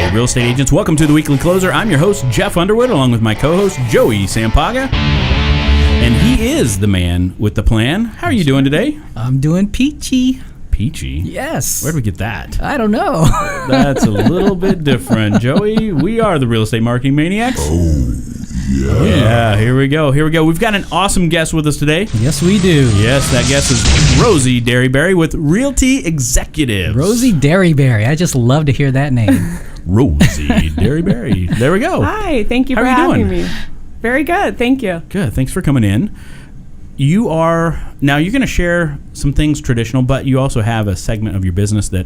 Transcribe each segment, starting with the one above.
Hey, real estate agents, welcome to the Weekly Closer. I'm your host, Jeff Underwood, along with my co-host, Joey Sampaga. And he is the man with the plan. How are you doing today? I'm doing peachy. Peachy? Yes. Where did we get that? I don't know. That's a little bit different. Joey, we are the Real Estate Marketing Maniacs. Oh, yeah. Yeah, here we go. We've got an awesome guest with us today. Yes, we do. Yes, that guest is Rosie Derryberry with Realty Executives. Rosie Derryberry. I just love to hear that name. Rosie Derryberry. There we go. Hi, thank you How for are you having doing? me. Very good, thank you. Good. Thanks for coming in. You're going to share some things traditional, but you also have a segment of your business that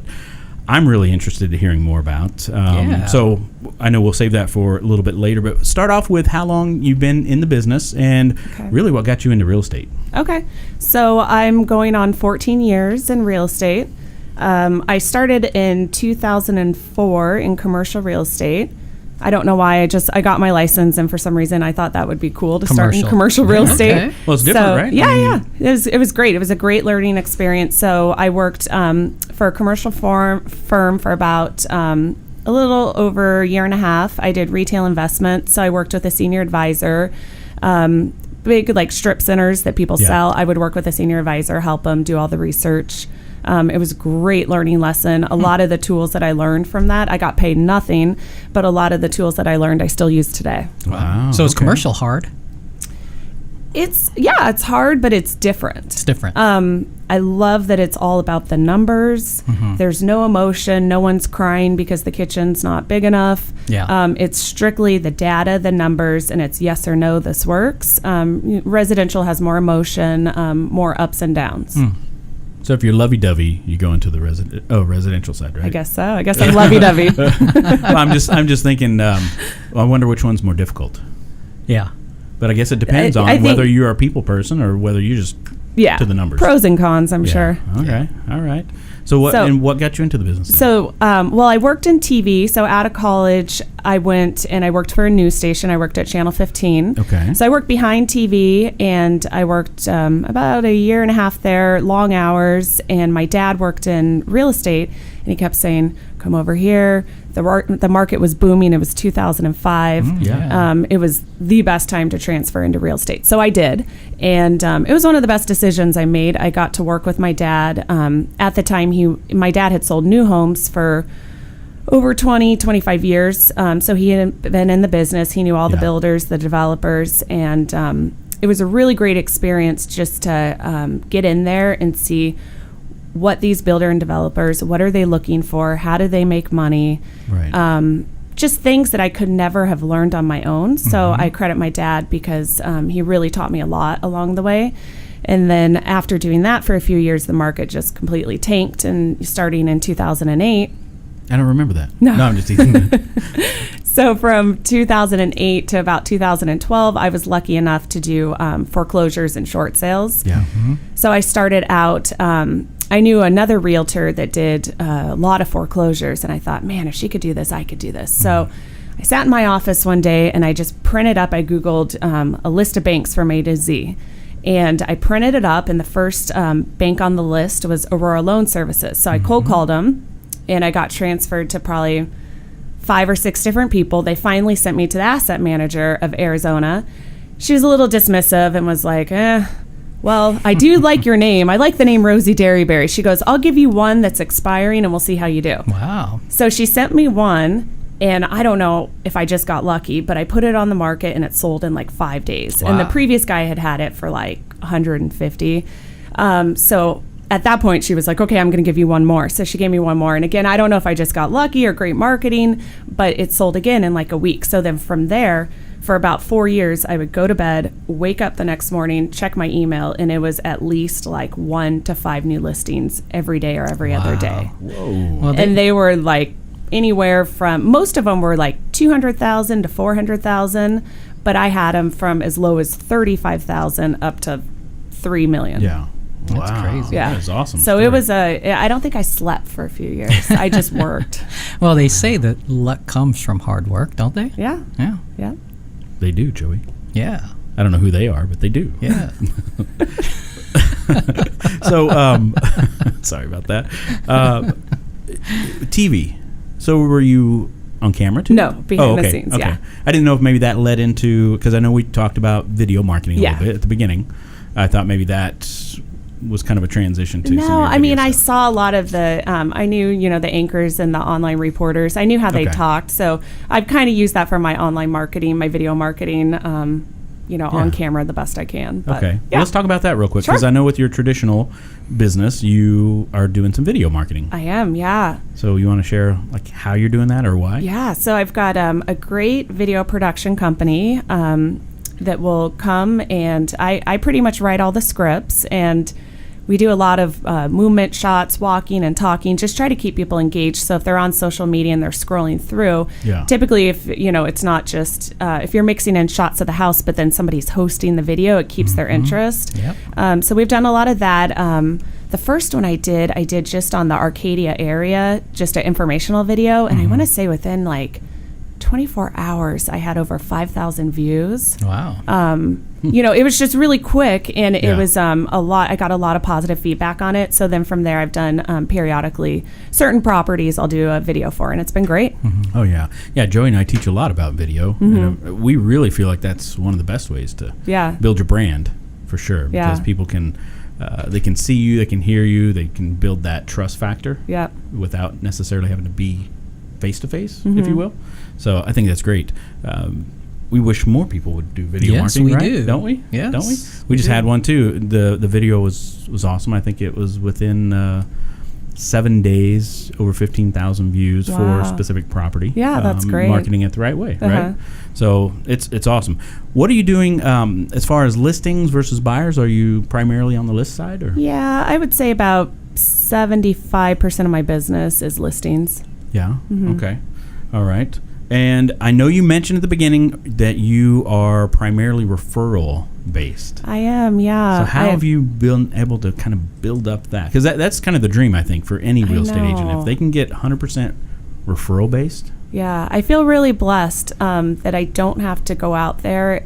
I'm really interested in hearing more about. Yeah. So I know we'll save that for a little bit later, but start off with how long you've been in the business and really what got you into real estate. Okay, so I'm going on 14 years in real estate. I started in 2004 in commercial real estate. I don't know why. I got my license, and for some reason, I thought that would be cool to start in commercial real estate. Okay. Well, it's different, right? Yeah. It was great. It was a great learning experience. So I worked for a commercial firm for about a little over a year and a half. I did retail investment. So I worked with a senior advisor. Big like strip centers that people sell. I would work with a senior advisor, help them do all the research. It was a great learning lesson. A lot of the tools that I learned from that, I got paid nothing, but a lot of the tools that I learned, I still use today. Wow. So is commercial hard? It's hard, but it's different. It's different. I love that it's all about the numbers. Mm-hmm. There's no emotion. No one's crying because the kitchen's not big enough. Yeah. It's strictly the data, the numbers, and it's yes or no, this works. Residential has more emotion, more ups and downs. So if you're lovey-dovey, you go into the residential side, right? I guess so. I guess I'm lovey-dovey. Well, I'm just thinking, I wonder which one's more difficult. Yeah. But I guess it depends on whether you're a people person or whether you just to the numbers. Pros and cons, I'm sure. Okay. All right. So what got you into the business then? So, I worked in TV. So out of college, I went and I worked for a news station. I worked at Channel 15. Okay. So I worked behind TV, and I worked about a year and a half there, long hours. And my dad worked in real estate, and he kept saying, "Come over here." The market was booming. It was 2005. It was the best time to transfer into real estate. So I did. And it was one of the best decisions I made. I got to work with my dad. At the time, my dad had sold new homes for over 25 years. So he had been in the business. He knew all the builders, the developers. And it was a really great experience just to get in there and see what these builder and developers, what are they looking for? How do they make money? Right. Just things that I could never have learned on my own. So I credit my dad because he really taught me a lot along the way. And then after doing that for a few years, the market just completely tanked. And starting in 2008. I don't remember that. No, I'm just teasing. So from 2008 to about 2012, I was lucky enough to do foreclosures and short sales. Yeah. Mm-hmm. So I started out, I knew another realtor that did a lot of foreclosures, and I thought, man, if she could do this, I could do this. So I sat in my office one day, and I just printed up, I Googled a list of banks from A to Z. And I printed it up, and the first bank on the list was Aurora Loan Services. So I cold called them, and I got transferred to probably 5 or 6 different people. They finally sent me to the asset manager of Arizona. She was a little dismissive and was like, well, I do like your name. I like the name Rosie Derryberry. She goes, I'll give you one that's expiring and we'll see how you do. Wow. So she sent me one, and I don't know if I just got lucky, but I put it on the market and it sold in like 5 days. Wow. And the previous guy had it for like 150. So at that point, she was like, okay, I'm going to give you one more. So she gave me one more. And again, I don't know if I just got lucky or great marketing, but it sold again in like a week. So then from there, for about 4 years, I would go to bed, wake up the next morning, check my email, and it was at least like 1 to 5 new listings every day or every other day. Whoa. Well, And they were like anywhere from, most of them were like 200,000 to 400,000, but I had them from as low as 35,000 up to 3 million. Yeah. That's crazy. Yeah. That is awesome. So it was I don't think I slept for a few years. I just worked. Well, they say that luck comes from hard work, don't they? Yeah. Yeah. Yeah. They do, Joey. Yeah. I don't know who they are, but they do. Yeah. So, sorry about that. TV. So were you on camera too? No, behind the scenes, Okay. yeah. I didn't know if maybe that led into, because I know we talked about video marketing a Yeah. little bit at the beginning. I thought maybe that was kind of a transition to some of No, your I mean, video I stuff. saw a lot of the, I knew, the anchors and the online reporters. I knew how they Okay. talked. So I've kind of used that for my online marketing, my video marketing, on camera the best I can. But, Okay. Yeah. Well, let's talk about that real quick, Sure. because I know with your traditional business, you are doing some video marketing. I am, yeah. So you want to share like how you're doing that or why? Yeah, so I've got a great video production company that will come, and I pretty much write all the scripts, and we do a lot of movement shots, walking and talking, just try to keep people engaged. So if they're on social media and they're scrolling through, Yeah. typically if, it's not just, if you're mixing in shots of the house, but then somebody's hosting the video, it keeps their interest. Yep. So we've done a lot of that. The first one I did just on the Arcadia area, just an informational video. And I want to say within like 24 hours, I had over 5,000 views. Wow. It was just really quick, and Yeah. it was a lot. I got a lot of positive feedback on it. So then from there, I've done periodically certain properties I'll do a video for, and it's been great. Oh yeah, yeah. Joey and I teach a lot about video, and we really feel like that's one of the best ways to Yeah. build your brand for sure. Yeah. Because people can, they can see you, they can hear you, they can build that trust factor. Yep. Without necessarily having to be face to face, if you will. So I think that's great. We wish more people would do video Yes, marketing, we right? do. Don't we? Yes. Don't we? We just had one too. The video was awesome. I think it was within 7 days, over 15,000 views for Wow. a specific property. Yeah, that's great. Marketing it the right way, Uh-huh. right? So it's awesome. What are you doing as far as listings versus buyers? Are you primarily on the list side, or? Yeah, I would say about 75% of my business is listings. Yeah. Okay. All right. And I know you mentioned at the beginning that you are primarily referral based. I am, yeah. So how have you been able to kind of build up that? Because that's kind of the dream, I think, for any real estate agent. know. If they can get 100% referral based. Yeah, I feel really blessed that I don't have to go out there.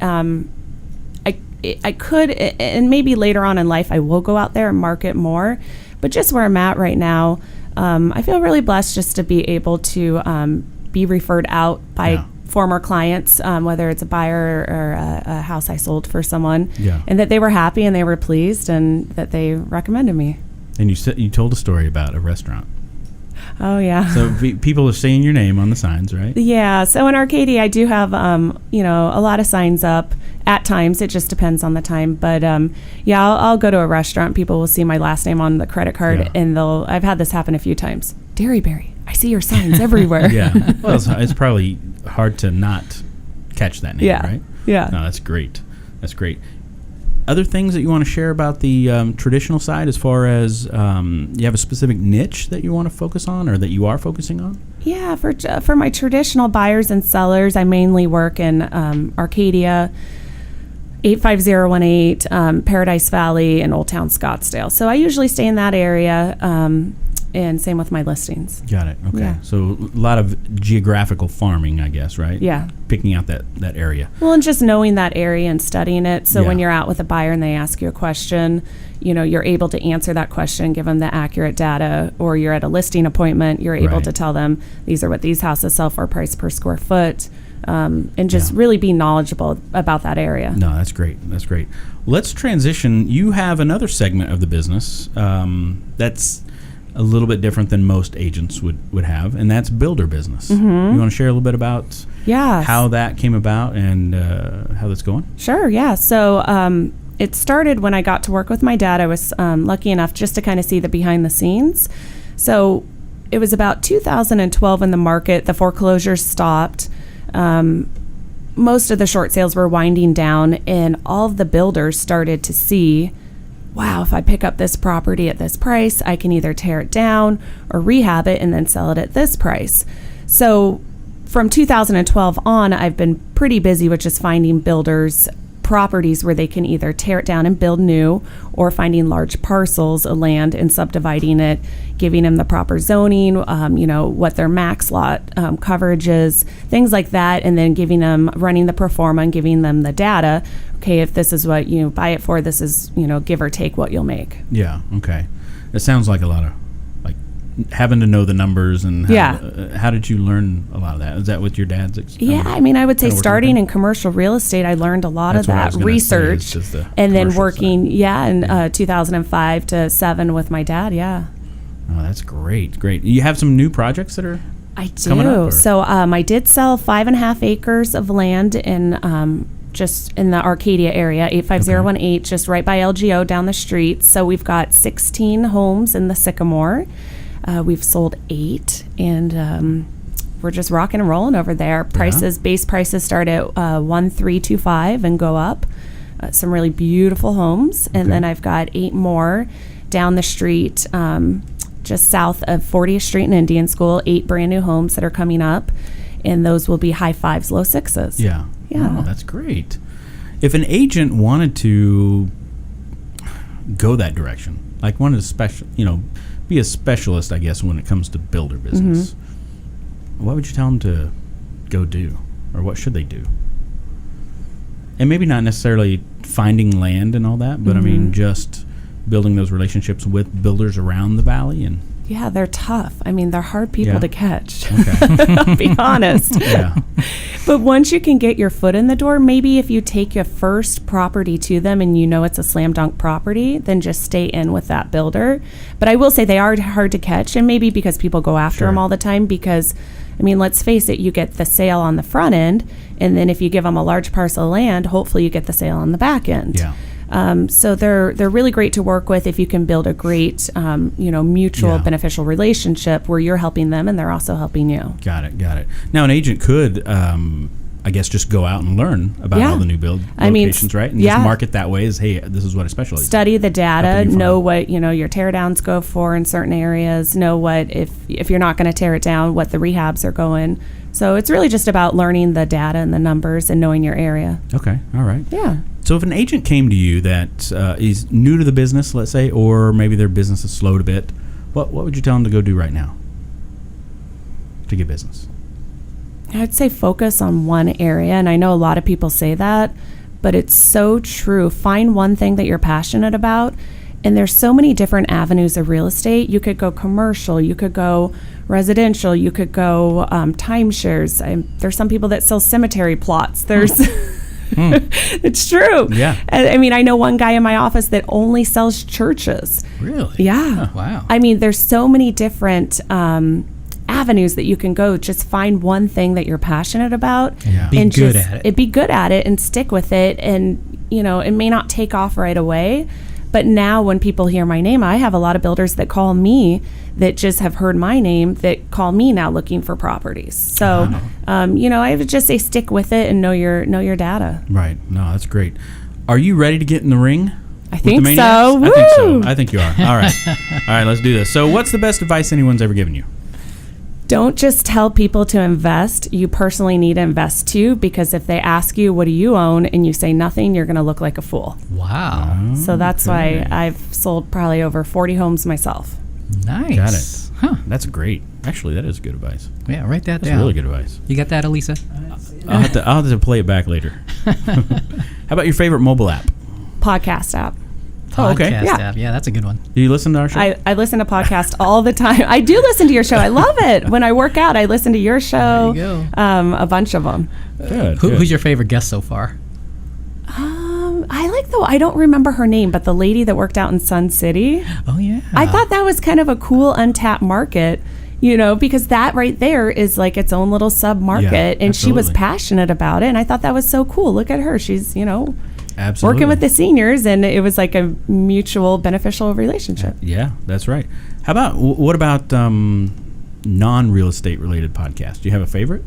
I could, and maybe later on in life, I will go out there and market more. But just where I'm at right now, I feel really blessed just to be able to be referred out by former clients, whether it's a buyer or a house I sold for someone, and that they were happy and they were pleased and that they recommended me. And you told a story about a restaurant. Oh, yeah. So people are saying your name on the signs, right? Yeah. So in Arcadia, I do have, a lot of signs up at times. It just depends on the time. But, I'll go to a restaurant. People will see my last name on the credit card, and I've had this happen a few times. Derryberry. I see your signs everywhere. Yeah. Well, it's probably hard to not catch that name, right? Yeah. No, that's great. That's great. Other things that you want to share about the traditional side, as far as you have a specific niche that you want to focus on, or that you are focusing on? Yeah, for my traditional buyers and sellers, I mainly work in Arcadia, 85018, Paradise Valley, and Old Town Scottsdale. So I usually stay in that area, and same with my listings. Got it. Okay. Yeah. So a lot of geographical farming, I guess, right? Yeah. Picking out that area. Well, and just knowing that area and studying it. So when Yeah. you're out with a buyer and they ask you a question, you're able to answer that question, give them the accurate data, or you're at a listing appointment, you're able Right. to tell them these are what these houses sell for, price per square foot, and just really be knowledgeable about that area. No, that's great. That's great. Let's transition. You have another segment of the business that's a little bit different than most agents would have, and that's builder business. You want to share a little bit about how that came about and how that's going? Sure, yeah. So it started when I got to work with my dad. I was lucky enough just to kind of see the behind the scenes. So it was about 2012 in the market. The foreclosures stopped. Most of the short sales were winding down, and all of the builders started to see, wow, if I pick up this property at this price, I can either tear it down or rehab it and then sell it at this price. So from 2012 on, I've been pretty busy with just finding builders properties where they can either tear it down and build new, or finding large parcels of land and subdividing it, giving them the proper zoning, what their max lot coverage is, things like that, and then running the pro forma and giving them the data. Okay, if this is what you buy it for, this is, give or take what you'll make. Yeah. Okay. It sounds like a lot of having to know the numbers and how did you learn a lot of that? Is that with your dad's? I mean, I would say starting in commercial real estate, I learned a lot of that research, and then working, in 2005 to 7 with my dad. Yeah. Oh, that's great. You have some new projects that are. I do. So I did sell 5.5 acres of land in just in the Arcadia area, 85018, just right by LGO down the street. So we've got 16 homes in the Sycamore. We've sold 8, and we're just rocking and rolling over there. Base prices start at 1,325 and go up. Some really beautiful homes, and then I've got 8 more down the street. Just south of 40th Street and Indian School, 8 brand new homes that are coming up, and those will be high 5s, low 6s. Yeah. Oh, that's great. If an agent wanted to go that direction, like wanted to be a specialist, I guess, when it comes to builder business, what would you tell them to go do, or what should they do? And maybe not necessarily finding land and all that, but I mean just building those relationships with builders around the valley. And yeah, they're tough. I mean, they're hard people to catch. I'll be honest. But once you can get your foot in the door, maybe if you take your first property to them and you know it's a slam dunk property, then just stay in with that builder. But I will say they are hard to catch, and maybe because people go after them all the time, because I mean, let's face it, you get the sale on the front end, and then if you give them a large parcel of land, hopefully you get the sale on the back end. So they're really great to work with if you can build a great, mutual beneficial relationship where you're helping them and they're also helping you. Got it. Now, an agent could, I guess, just go out and learn about all the new build locations, right? And just market that way as, hey, this is what I specialize in. Study the data, know what, your tear downs go for in certain areas, know what, if you're not going to tear it down, what the rehabs are going. So it's really just about learning the data and the numbers and knowing your area. Okay. All right. Yeah. So if an agent came to you that is new to the business, let's say, or maybe their business is slowed a bit, what would you tell them to go do right now to get business? I'd say focus on one area, and I know a lot of people say that, but it's so true. Find one thing that you're passionate about, and there's so many different avenues of real estate. You could go commercial, you could go residential, you could go timeshares. There's some people that sell cemetery plots. There's... It's true. Yeah. I mean, I know one guy in my office that only sells churches. Really? Yeah. Oh, wow. I mean, there's so many different avenues that you can go. Just find one thing that you're passionate about. Yeah. Be good at it. Be good at it and stick with it. And, it may not take off right away. But now when people hear my name, I have a lot of builders that call me that just have heard my name that call me now looking for properties. So, I would just say stick with it and know your data. Right. No, that's great. Are you ready to get in the ring? I think so. I think so. I think you are. All right. All right, let's do this. So what's the best advice anyone's ever given you? Don't just tell people to invest. You personally need to invest too, because if they ask you, what do you own, and you say nothing, you're going to look like a fool. Wow. So that's why I've sold probably over 40 homes myself. Nice. Got it. Huh. That's great. Actually, that is good advice. Yeah, write that down. That's really good advice. You got that, Elisa? I'll have to play it back later. How about your favorite mobile app? Podcast app. Oh, okay. App. Yeah, that's a good one. Do you listen to our show? I listen to podcasts all the time. I do listen to your show. I love it. When I work out, I listen to your show. There you go. A bunch of them. Good. Who's your favorite guest so far? I don't remember her name, but the lady that worked out in Sun City. Oh, yeah. I thought that was kind of a cool untapped market, because that right there is like its own little sub market, and she was passionate about it, and I thought that was so cool. Look at her. She's, Absolutely. working with the seniors, and it was like a mutual beneficial relationship. Yeah, that's right. What about non-real estate related podcasts? Do you have a favorite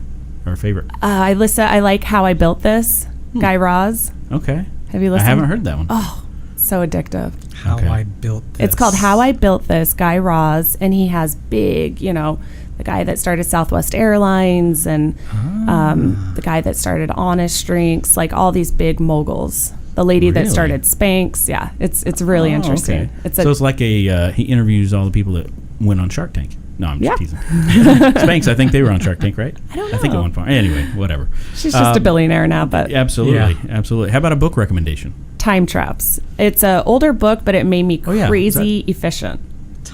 or a favorite? I like How I Built This, Guy Raz. Okay. Have you listened? I haven't heard that one. Oh, so addictive. How I Built This. It's called How I Built This, Guy Raz, and he has big, the guy that started Southwest Airlines and the guy that started Honest Drinks, like all these big moguls. The lady that started Spanx. Yeah, it's really interesting. Okay. It's like he interviews all the people that went on Shark Tank. No, I'm just teasing. Spanx, I think they were on Shark Tank, right? I don't know. I think at one point. Anyway, whatever. She's just a billionaire now, but... Absolutely. How about a book recommendation? Time Traps. It's an older book, but it made me crazy efficient.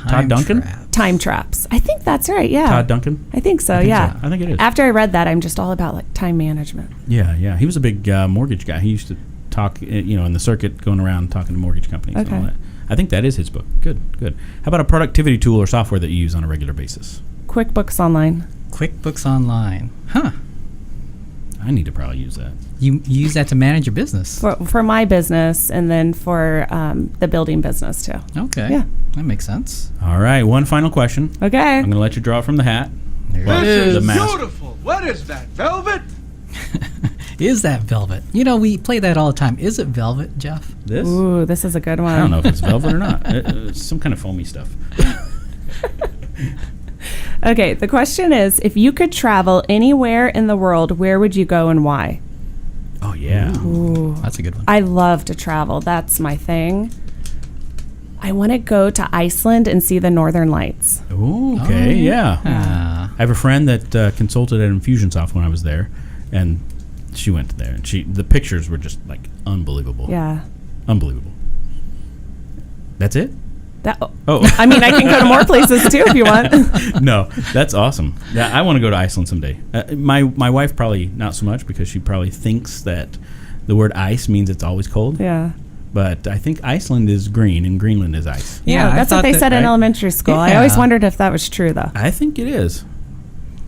Todd Duncan? Time traps. I think that's right. Yeah. Todd Duncan? I think so. I think yeah. so. I think it is. After I read that, I'm just all about like time management. Yeah. He was a big mortgage guy. He used to talk, in the circuit, going around talking to mortgage companies and all that. I think that is his book. Good. How about a productivity tool or software that you use on a regular basis? QuickBooks Online. QuickBooks Online. Huh. I need to probably use that. You use that to manage your business. For my business, and then for the building business too. Okay. Yeah. That makes sense. All right, one final question. Okay. I'm going to let you draw it from the hat. There Well, it is. the mask. Beautiful. What is that, velvet? Is that velvet? We play that all the time. Is it velvet, Jeff? This? Ooh, this is a good one. I don't know if it's velvet or not. It's some kind of foamy stuff. Okay, the question is, if you could travel anywhere in the world, where would you go and why? Oh, yeah. Ooh. That's a good one. I love to travel. That's my thing. I want to go to Iceland and see the Northern Lights. Ooh, okay, yeah. Ah. I have a friend that consulted at Infusionsoft when I was there, and she went there, and the pictures were just like unbelievable. Yeah. Unbelievable. That's it? Oh. I mean, I can go to more places too if you want. No, that's awesome. Yeah, I want to go to Iceland someday. My wife probably not so much, because she probably thinks that the word ice means it's always cold. Yeah. But I think Iceland is green and Greenland is ice. Yeah, I that's what thought they that- said in right? elementary school. I Yeah. always wondered if that was true, though. I think it is.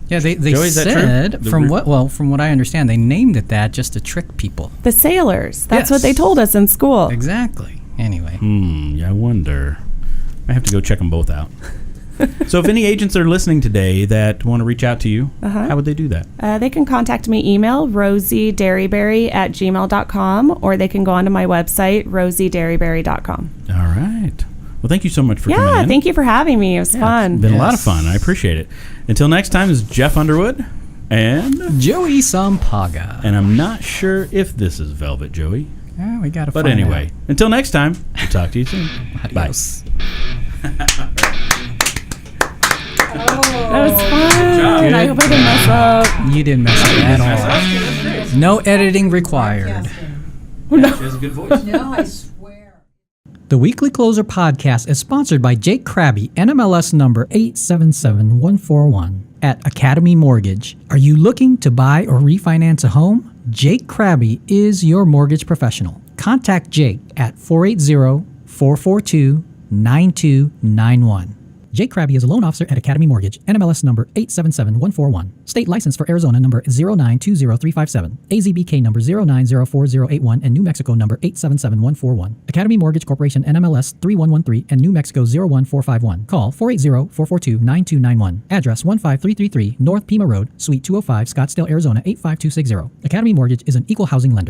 Yeah, they Joey, is that true? said The from roof- from what I understand, they named it that just to trick people. The sailors. That's what Yes. they told us in school. Exactly. Anyway, Yeah, I wonder. I have to go check them both out. So if any agents are listening today that want to reach out to you, how would they do that? They can contact me, email rosiederryberry@gmail.com, or they can go onto my website, rosiederryberry.com. All right. Well, thank you so much for coming in. Yeah, thank you for having me. It was fun. It's been a lot of Yes. fun. I appreciate it. Until next time, this is Jeff Underwood, and Joey Sampaga. I'm not sure if this is Velvet Joey. Yeah, we gotta. But find anyway, out. until next time, we'll talk to you soon. Bye. Adios. That was fun. job. I hope I didn't mess up. You didn't mess up at all. No editing required. She has a good voice. No, I swear. The Weekly Closer podcast is sponsored by Jake Krabby, NMLS number 877141 at Academy Mortgage. Are you looking to buy or refinance a home? Jake Krabby is your mortgage professional. Contact Jake at 480-442-9291. Jake Krabby is a loan officer at Academy Mortgage, NMLS number 877141. State license for Arizona number 0920357, AZBK number 0904081, and New Mexico number 877141. Academy Mortgage Corporation, NMLS 3113, and New Mexico 01451. Call 480-442-9291. Address 15333 North Pima Road, Suite 205, Scottsdale, Arizona 85260. Academy Mortgage is an equal housing lender.